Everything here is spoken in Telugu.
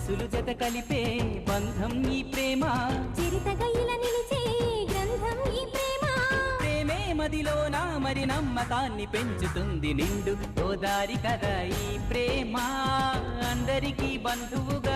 మనసులు జత కలిపే బంధం ఈ ప్రేమ, చిరుతగా ఇలా నిలిచే గ్రంథం ఈ ప్రేమ. ప్రేమే మదిలోన మరి నమ్మకాన్ని పెంచుతుంది నిండు గోదారి కథ ఈ ప్రేమ. అందరికీ బంధువుగా